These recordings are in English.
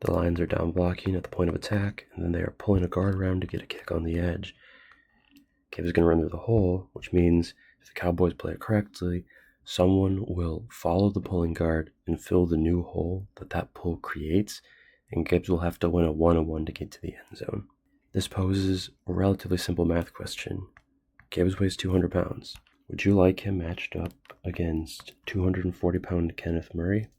The Lions are down blocking at the point of attack, and then they are pulling a guard around to get a kick on the edge. Gibbs is going to run through the hole, which means if the Cowboys play it correctly, someone will follow the pulling guard and fill the new hole that pull creates, and Gibbs will have to win a 1-on-1 to get to the end zone. This poses a relatively simple math question. Gibbs weighs 200 pounds. Would you like him matched up against 240-pound Kenneth Murray?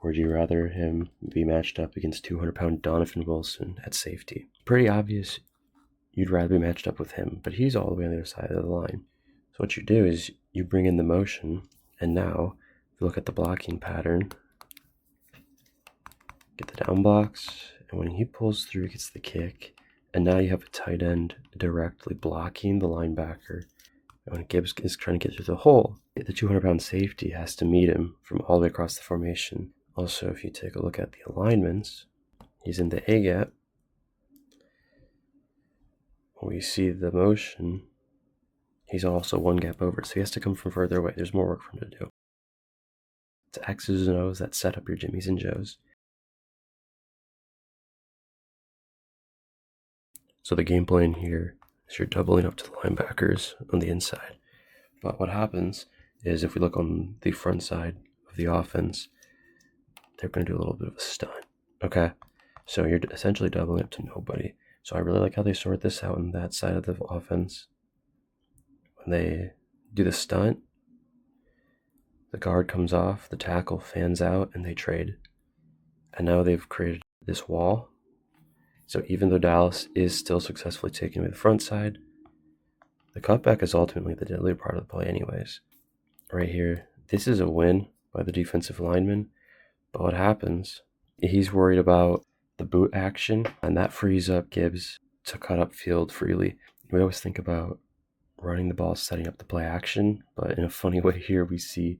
Or would you rather him be matched up against 200-pound Donovan Wilson at safety? Pretty obvious you'd rather be matched up with him, but he's all the way on the other side of the line. So what you do is you bring in the motion, and now if you look at the blocking pattern, get the down blocks, and when he pulls through, he gets the kick, and now you have a tight end directly blocking the linebacker. And when Gibbs is trying to get through the hole, the 200-pound safety has to meet him from all the way across the formation. Also, if you take a look at the alignments, he's in the A-gap. We see the motion. He's also one gap over, so he has to come from further away. There's more work for him to do. It's X's and O's that set up your Jimmys and Joes. So the game plan here is you're doubling up to the linebackers on the inside. But what happens is if we look on the front side of the offense, they're going to do a little bit of a stunt. Okay, so you're essentially doubling up to nobody. So I really like how they sort this out on that side of the offense. When they do the stunt, the guard comes off, the tackle fans out, and they trade. And now they've created this wall. So even though Dallas is still successfully taking away the front side, the cutback is ultimately the deadly part of the play anyways. Right here, this is a win by the defensive lineman. But what happens, he's worried about the boot action, and that frees up Gibbs to cut up field freely. We always think about running the ball, setting up the play action, but in a funny way here, we see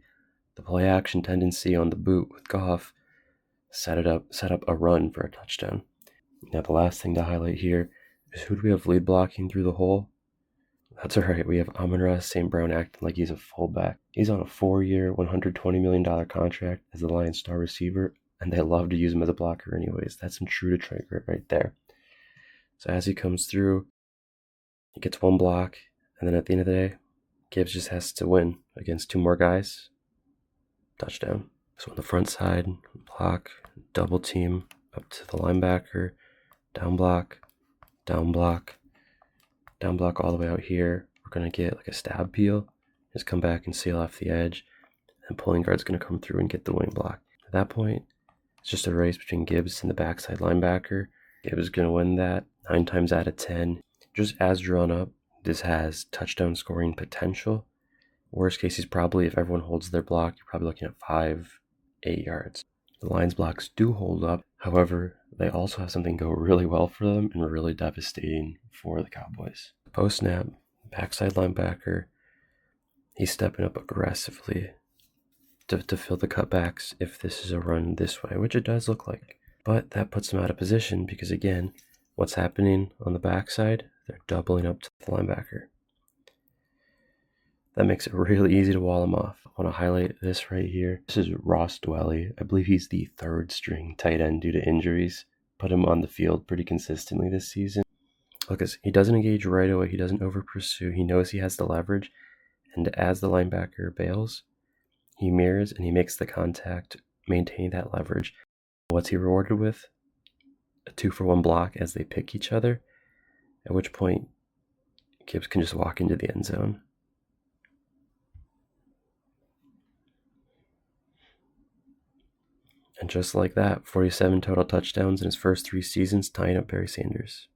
the play action tendency on the boot with Goff set up a run for a touchdown. Now, the last thing to highlight here is who do we have lead blocking through the hole? That's all right. We have Amon-Ra St. Brown acting like he's a fullback. He's on a 4-year, $120 million contract as the Lions' star receiver, and they love to use him as a blocker anyways. That's some true Detroit grit right there. So as he comes through, he gets one block, and then at the end of the day, Gibbs just has to win against two more guys. Touchdown. So on the front side, block, double team up to the linebacker, down block, down block, down block all the way out here. We're going to get like a stab peel, just come back and seal off the edge, and pulling guard's going to come through and get the winning block. At that point, it's just a race between Gibbs and the backside linebacker. Gibbs is going to win that 9 times out of 10. Just as drawn up, this has touchdown scoring potential. Worst case, if everyone holds their block, you're probably looking at 5-8 yards. The Lions blocks do hold up. However, they also have something go really well for them and really devastating for the Cowboys. Post-snap, backside linebacker, he's stepping up aggressively to fill the cutbacks if this is a run this way, which it does look like. But that puts them out of position because, again, what's happening on the backside? They're doubling up to the linebacker. That makes it really easy to wall him off. I want to highlight this right here. This is Ross Dwelly. I believe he's the 3rd string tight end due to injuries. Put him on the field pretty consistently this season. Look, he doesn't engage right away. He doesn't over pursue. He knows he has the leverage. And as the linebacker bails, he mirrors and he makes the contact, maintain that leverage. What's he rewarded with? A 2-for-1 block as they pick each other. At which point, Gibbs can just walk into the end zone. And just like that, 47 total touchdowns in his first 3 seasons, tying up Barry Sanders.